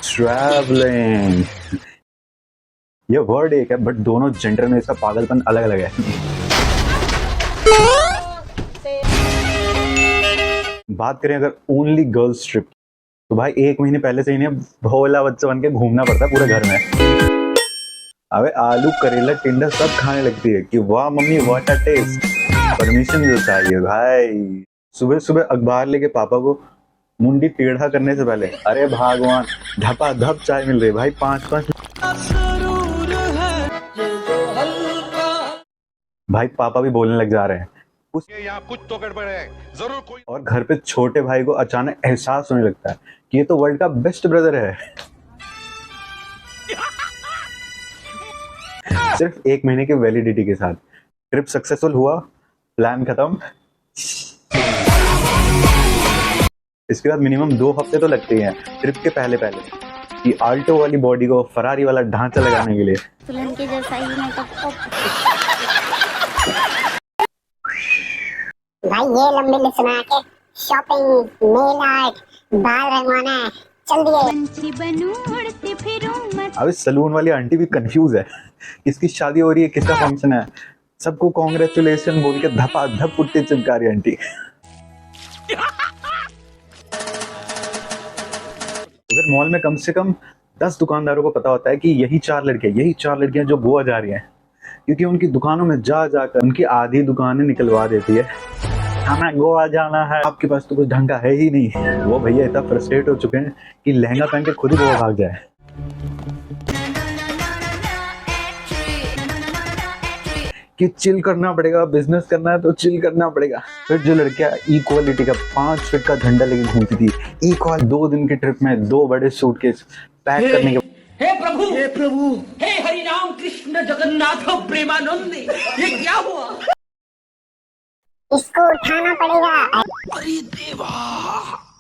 Travelling, ये word एक है बट दोनों जेंडर में इसका पागलपन अलग अलग है। बात करें अगर ओनली गर्ल्स ट्रिप, तो भाई 1 महीने पहले से इन्हें भोला बच्चा बन के घूमना पड़ता है पूरे घर में। अबे आलू करेला टिंडा सब खाने लगती है कि वाह mummy what a taste. Permission जो चाहिए भाई। सुबह सुबह अखबार लेके पापा को मुंडी टेढ़ा करने से पहले अरे भगवान धपा धप चाय मिल रही भाई 5-5। भाई पापा भी बोलने लग जा रहे हैं यहाँ कुछ तो गड़बड़ है जरूर कोई। और घर पे छोटे भाई को अचानक एहसास होने लगता है कि ये तो वर्ल्ड का बेस्ट ब्रदर है। सिर्फ 1 महीने की वैलिडिटी के साथ ट्रिप सक्सेसफुल हुआ, प्लान खत्म। इसके बाद मिनिमम 2 हफ्ते तो लगते हैं ट्रिप के पहले कि आल्टो वाली बॉडी को फरारी वाला ढांचा लगाने के लिए। दुल्हन के जैसा ही मेकअप। भाई ये लंबी लिस्ट बना के शॉपिंग, नेल आर्ट, बाल रंगवाना है, चल दिए। अब इस सलून वाली आंटी भी कंफ्यूज है, किसकी शादी हो रही है, किसका फंक्शन है। सबको कांग्रेचुलेशन बोल के धपा धप पुट्टी चिपका रही आंटी। उधर मॉल में कम से कम 10 दुकानदारों को पता होता है कि यही 4 लड़कियां जो गोवा जा रही हैं, क्योंकि उनकी दुकानों में जाकर उनकी आधी दुकानें निकलवा देती है। हमें गोवा जाना है, आपके पास तो कुछ ढंग का है ही नहीं। वो भैया इतना फ्रस्ट्रेट हो चुके हैं कि लहंगा पहन के खुद ही गोवा भाग जाए। कि चिल करना पड़ेगा, बिजनेस करना है तो चिल करना पड़ेगा। फिर जो लड़कियां इक्वालिटी का 5 फीट का झंडा लेके घूमती थी, इक्वल 2 दिन की ट्रिप में 2 बड़े सूटकेस पैक करने के। हे प्रभु, हे हरि राम कृष्ण जगन्नाथ प्रेमानंद, ये क्या हुआ? इसको उठाना पड़ेगा। अरे देवा,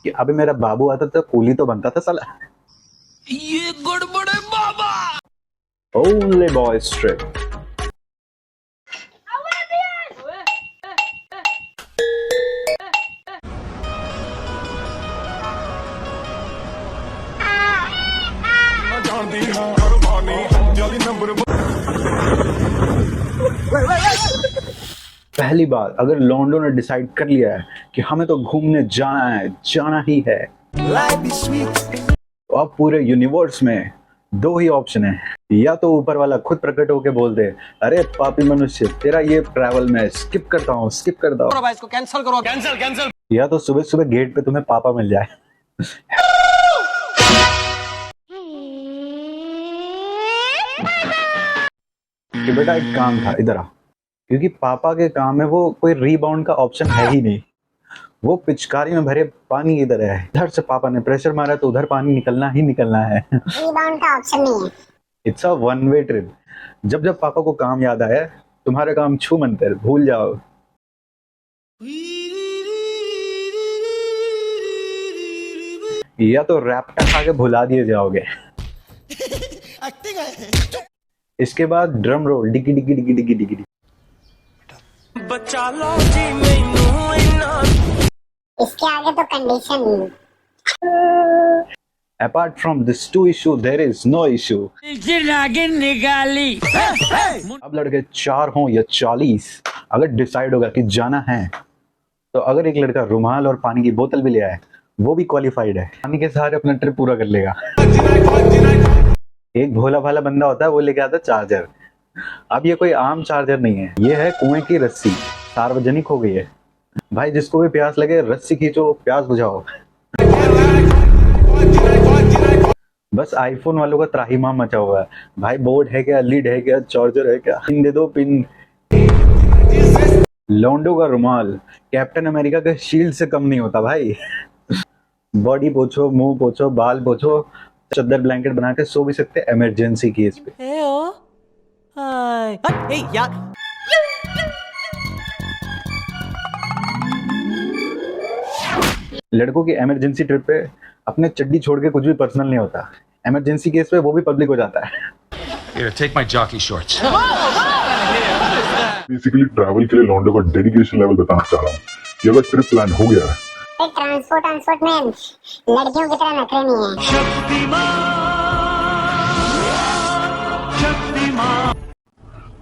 कि अबे मेरा बाबू आता तो कूली तो बनता था साला। ये गड़बड़ है बाबा। Only boys trip. पहली बार अगर लॉन्डो ने डिसाइड कर लिया है कि हमें तो घूमने जाना ही है, तो अब पूरे यूनिवर्स में 2 ही ऑप्शन है। या तो ऊपर वाला खुद प्रकट होके बोल दे, अरे पापी मनुष्य तेरा ये ट्रैवल मैं स्किप करता हूँ। इसको कैंसिल करो, कैंसिल। या तो सुबह सुबह गेट पे तुम्हें पापा मिल जाए। कि बेटा एक काम था, इधर आ। क्योंकि पापा के काम में वो कोई रीबाउंड का ऑप्शन है ही नहीं। वो पिचकारी में भरे पानी इधर है, इधर से पापा ने प्रेशर मारा तो उधर पानी निकलना ही निकलना है। रीबाउंड का ऑप्शन नहीं है। It's a one way trip. जब पापा को काम याद आया, तुम्हारे काम छू मंतर भूल जाओ। या तो रैप्टा खा के भुला दिए जाओगे। इसके बाद ड्रम रोल, डिगी डिगी डिगी डिगी डिगी। बचा लो जी मैनू इन्ना। इसके आगे तो condition. Apart from these 2 issues, there is no issue. निकाली। अब लड़के 4 हों या 40, अगर डिसाइड होगा कि जाना है, तो अगर एक लड़का रुमाल और पानी की बोतल भी ले आए, वो भी क्वालिफाइड है। पानी के सहारे अपना ट्रिप पूरा कर लेगा। एक भोला भाला बंदा होता है, वो लेके आता चार्जर। अब ये कोई आम चार्जर नहीं है, ये है कुएं की रस्सी, सार्वजनिक हो गई है। भाई जिसको भी प्यास लगे रस्सी खींचो, प्यास बुझाओ। बस आईफोन वालों का त्राहिमाम मचा हुआ है। भाई बोर्ड है क्या, लीड है क्या, चार्जर है क्या, पिन दे दो पिन। लॉन्डो का रुमाल कैप्टन अमेरिका के शील्ड से कम नहीं होता भाई। बॉडी पोछो, मुंह पोछो, बाल पोछो, चद्दर ब्लैंकेट बना के सो भी सकते इमरजेंसी केस पे। यार लड़कों की इमरजेंसी ट्रिप पे अपने चड्डी छोड़ के कुछ भी पर्सनल नहीं होता। इमरजेंसी केस पे वो भी पब्लिक हो जाता है। Here, take my jockey shorts. Basically travel के लिए लॉन्डो का डेडिकेशन लेवल बताना चाह रहा हूँ कि अगर ट्रिप प्लान हो गया है ट्रांसपोर्ट में लड़कियों की तरह नखरे नहीं है।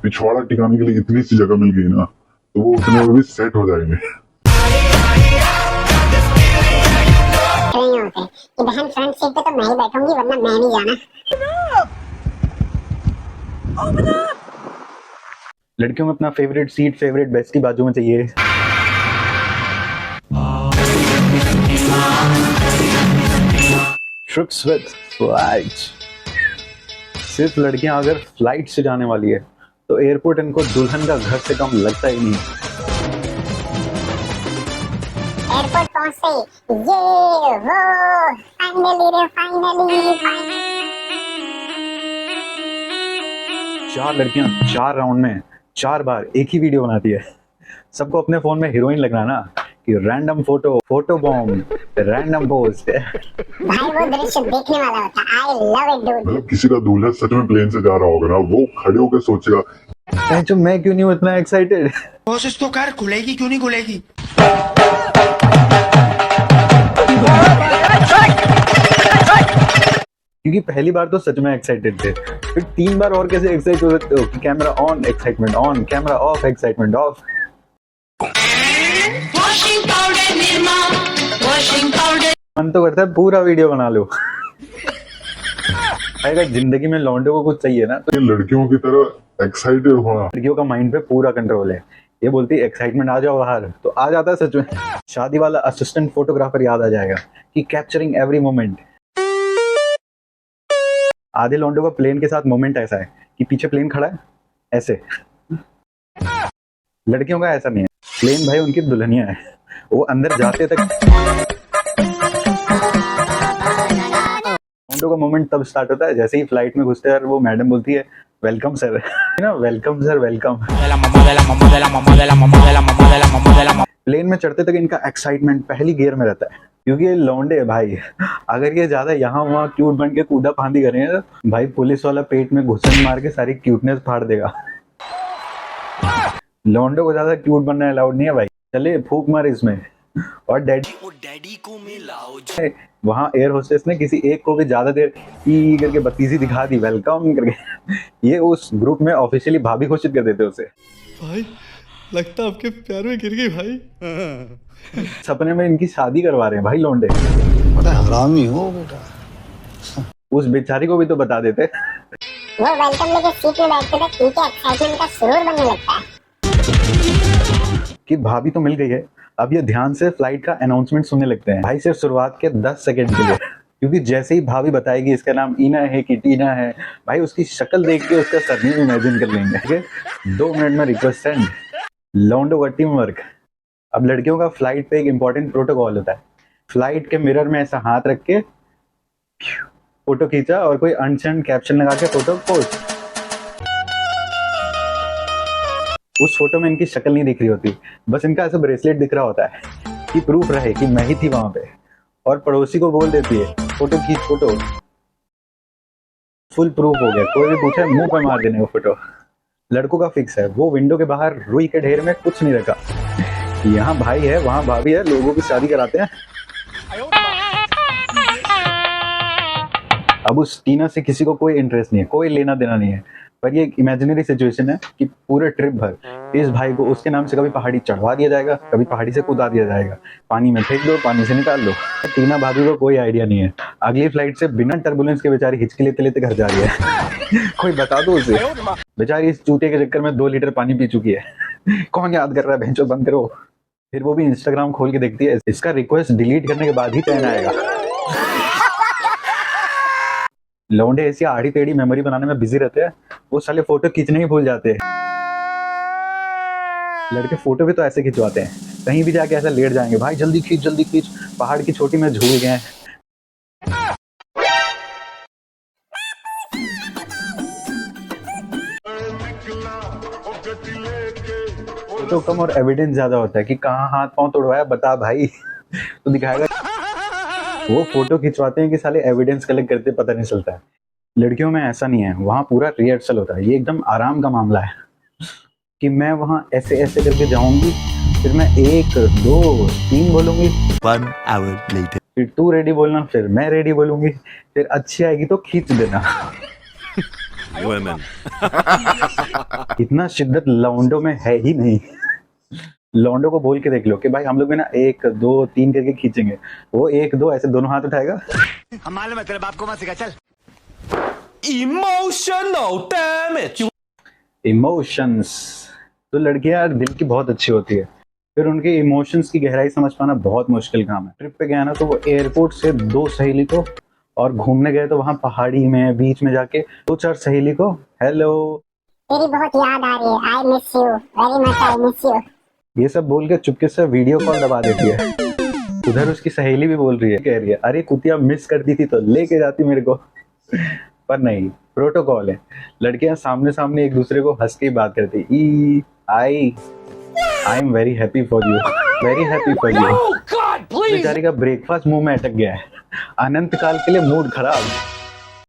पिछवाड़ा टिकाने के लिए इतनी सी जगह मिल गई ना, तो वो उतने में भी सेट हो जाएंगे। नहीं होते कि बहन फ्रंट सीट पे तो मैं ही बैठूंगी, वरना मैं नहीं जाना। लड़कियों में अपना फेवरेट सीट, फेवरेट बेस्टी बाजू में चाहिए। Trips with flights। सिर्फ लड़कियां अगर फ्लाइट से जाने वाली है तो एयरपोर्ट इनको दुल्हन का घर से कम लगता ही नहीं। एयरपोर्ट पहुंचते ही ये वो फाइनली 4 लड़कियां 4 राउंड में 4 बार एक ही वीडियो बनाती है। सबको अपने फोन में हीरोइन लगना ना कि random photo bomb, random post. भाई वो दृश्य देखने वाला होता है। I love it dude. मतलब किसी का दूल्हा सच में प्लेन से जा रहा होगा ना, वो खड़े होकर सोचेगा जो मैं क्यों नहीं हूं इतना एक्साइटेड। कोशिश तो कर, खुलेगी क्यों नहीं खुलेगी। क्योंकि पहली बार तो सच में एक्साइटेड थे, फिर 3 बार और कैसे एक्साइट हो सकते हो कि camera on excitement on, camera off excitement of. मन तो करता है पूरा वीडियो बना लो। अगर जिंदगी में लौंडे को कुछ चाहिए ना तो ये लड़कियों की तरह एक्साइटेड होना। लड़कियों का माइंड पे पूरा कंट्रोल है। ये बोलती एक्साइटमेंट आ जाओ बाहर, तो आ जाता है सच में। शादी वाला असिस्टेंट फोटोग्राफर याद आ जाएगा कि कैप्चरिंग एवरी मोमेंट। आधे लौंडों का प्लेन के साथ मोमेंट ऐसा है कि पीछे प्लेन खड़ा है ऐसे। लड़कियों का ऐसा नहीं है, प्लेन भाई उनकी दुल्हनिया है। वो अंदर जाते तक लौंडों का मोमेंट तब स्टार्ट होता है जैसे ही फ्लाइट में घुसते हैं और वो मैडम बोलती है वेलकम सर, ना वेलकम सर वेलकम। प्लेन में चढ़ते तक इनका एक्साइटमेंट पहली गियर में रहता है, क्योंकि ये लौंडे है भाई। अगर ये ज्यादा यहाँ वहाँ क्यूट बन के कूदा फांदी करेंगे तो भाई पुलिस वाला पेट में घुसन मार के सारी क्यूटनेस फाड़ देगा। लौंडों को ज्यादा क्यूट बनना अलाउड नहीं है भाई। चले फूक मार इसमें। और डैडी को मिलाओ। वहाँ एयर होस्टेस ने किसी एक को भी ज्यादा देर ई करके बत्तीसी दिखा दी वेलकम करके। ये उस ग्रुप में ऑफिशियली भाभी घोषित कर देते उसे। भाई लगता है आपके प्यार में गिर गई भाई। सपने में इनकी शादी करवा रहे हैं भाई लौंडे। बड़ा हरामी हो बेटा। उस बेचारी को भी तो बता देते। वो वेलकम लेके सीट में बैठते थे, इनके एक्साइटमेंट का सुरूर बनने लगता है कि भाभी तो मिल गई है। अब ये ध्यान से फ्लाइट का अनाउंसमेंट सुनने लगते हैं भाई, सिर्फ शुरुआत के 10 सेकंड के लिए। क्योंकि जैसे ही भाभी बताएगी इसका नाम ईना है कि टीना है, भाई उसकी शक्ल देख के उसका सरनेम इमेजिन कर लेंगे। ठीक है, 2 मिनट में रिक्वेस्ट सेंड। लौंडो का टीम वर्क। अब लड़कियों का फ्लाइट पे एक इंपॉर्टेंट प्रोटोकॉल होता है। फ्लाइट के मिरर में ऐसा हाथ रख के फोटो खींचा और कोई अनसेंड कैप्शन लगा के फोटो पोस्ट। उस फोटो में इनकी शक्ल नहीं दिख रही होती, बस इनका ऐसा ब्रेसलेट दिख रहा होता है कि प्रूफ रहे कि मैं ही थी वहां पे। और पड़ोसी को बोल देती है फोटो खींच, फोटो फुल प्रूफ हो गया। कोई भी पूछे मुंह पे मार देने को फोटो। लड़कों का फिक्स है, वो विंडो के बाहर रुई के ढेर में कुछ नहीं रखा। यहाँ भाई है वहां भाभी है, लोगों की शादी कराते हैं। अब उस टीना से किसी को कोई इंटरेस्ट नहीं है, कोई लेना देना नहीं है। पर ये एक इमेजिनरी सिचुएशन है कि पूरे ट्रिप भर इस भाई को उसके नाम से कभी पहाड़ी चढ़वा दिया जाएगा, कभी पहाड़ी से कूदा दिया जाएगा, पानी में फेंक दो, पानी से निकाल लो। टीना भाभी को कोई आइडिया नहीं है। अगली फ्लाइट से बिना टर्बुलेंस के बेचारी हिचकी लेते लेते घर जा रही है। कोई बता दो उसे। बेचारी इस चूते के चक्कर में 2 लीटर पानी पी चुकी है। कौन याद कर रहा है, भैंचो बंद करो। फिर वो भी इंस्टाग्राम खोल के देखती है, इसका रिक्वेस्ट डिलीट करने के बाद ही चैन आएगा। लौंडे ऐसी आड़ी टेढ़ी मेमोरी बनाने में बिजी रहते हैं, वो साले फोटो खींचने ही भूल जाते हैं। लड़के फोटो भी तो ऐसे खिंचवाते हैं, कहीं भी जाके ऐसा लेट जाएंगे, भाई जल्दी खींच, पहाड़ की चोटी में झूल गए। फोटो कम और एविडेंस ज्यादा होता है कि कहाँ हाथ पांव तोड़वाया बता भाई, तो दिखाएगा। वो फोटो खिंचवाते हैं कि साले एविडेंस कलेक्ट करते पता नहीं चलता है। लड़कियों में ऐसा नहीं है, वहाँ पूरा रिहर्सल होता है। ये एकदम आराम का मामला है कि मैं वहाँ ऐसे ऐसे करके जाऊंगी, फिर मैं 1 2 3 बोलूंगी, 1 hour later. फिर तू रेडी बोलना, फिर मैं रेडी बोलूंगी, फिर अच्छी आएगी तो खींच देना। Women. इतना शिद्दत लौंडो में है ही नहीं। लौंडो को बोल के देख लो कि भाई हम लोग ना 1 2 3 करके खींचेंगे, वो 1 2 ऐसे दोनों हाथ उठाएगा। हम मालूम है तेरे बाप को मत सिखा, चल। Emotional damage. इमोशंस, तो लड़कियां यार दिल की बहुत अच्छी होती है, फिर उनके इमोशंस की गहराई समझ पाना बहुत मुश्किल काम है। ट्रिप पे गया ना तो वो एयरपोर्ट से 2 सहेली को, और घूमने गए तो वहां पहाड़ी में बीच में जाके 2-4 सहेली को हेलो, तेरी बहुत याद आ रही है, I miss you very much, I miss you. ये सब बोल के चुपके से वीडियो कॉल दबा देती है। उधर उसकी सहेली भी बोल रही है, कह रही है अरे कुतिया मिस करती थी तो लेके जाती मेरे को। पर नहीं, प्रोटोकॉल है, लड़कियां सामने सामने एक दूसरे को हंस के बात करती। I am very happy for you, very happy for you. Oh God, please. बेचारी का ब्रेकफास्ट मुंह में अटक गया है, अनंत काल के लिए मूड खराब।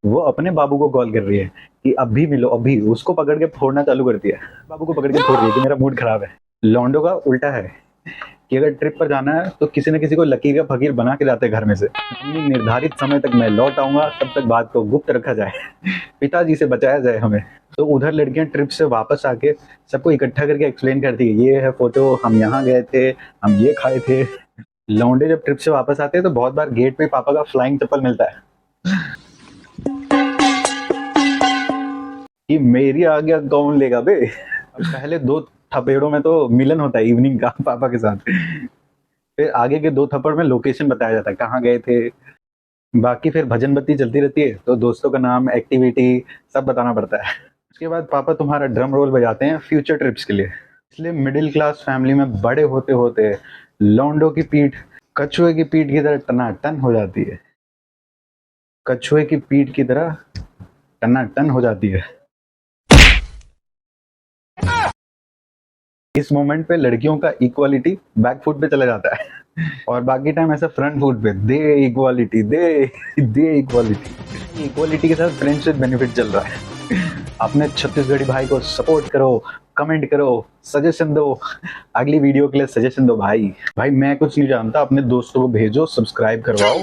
वो अपने बाबू को कॉल कर रही है कि अभी मिलो, अभी। उसको पकड़ के फोड़ना चालू करती है, बाबू को पकड़ के फोड़ रही है कि मेरा मूड खराब है। लौंडो का उल्टा है कि अगर ट्रिप पर जाना है तो किसी न किसी को लकीर का फकीर बना के जाते हैं घर में से। निर्धारित समय तक मैं लौट आऊंगा, तब तक बात को गुप्त रखा जाए, पिताजी से बचाया जाए हमें। तो उधर लड़कियां ट्रिप से वापस आके सबको इकट्ठा करके एक्सप्लेन करती है, ये है फोटो, हम यहाँ गए थे, हम ये खाए थे। लौंडे जब ट्रिप से वापस आते हैं तो बहुत बार गेट पे पापा का फ्लाइंग चप्पल मिलता है कि मेरी आज्ञा कौन लेगा बे। अब पहले 2 थपेड़ों में तो मिलन होता है इवनिंग का पापा के साथ, फिर आगे के 2 थप्पड़ में लोकेशन बताया जाता है कहाँ गए थे। बाकी फिर भजन बत्ती चलती रहती है तो दोस्तों का नाम, एक्टिविटी सब बताना पड़ता है। उसके बाद पापा तुम्हारा ड्रम रोल बजाते हैं फ्यूचर ट्रिप्स के लिए। इसलिए मिडिल क्लास फैमिली में बड़े होते होते लौंडो की पीठ कछुए की पीठ की तरह टनाटन हो जाती है, कछुए की पीठ की तरह टनाटन हो जाती है। इस मोमेंट पे लड़कियों का इक्वालिटी बैक फुट पे चला जाता है और बाकी टाइम ऐसा फ्रंट फुट पे दे इक्वालिटी, दे इक्वालिटी। इक्वालिटी के साथ फ्रेंड्स विद बेनिफिट चल रहा है। अपने छत्तीसगढ़ी भाई को सपोर्ट करो, कमेंट करो, सजेशन दो, अगली वीडियो के लिए सजेशन दो। भाई मैं कुछ नहीं जानता, अपने दोस्तों को भेजो, सब्सक्राइब करवाओ।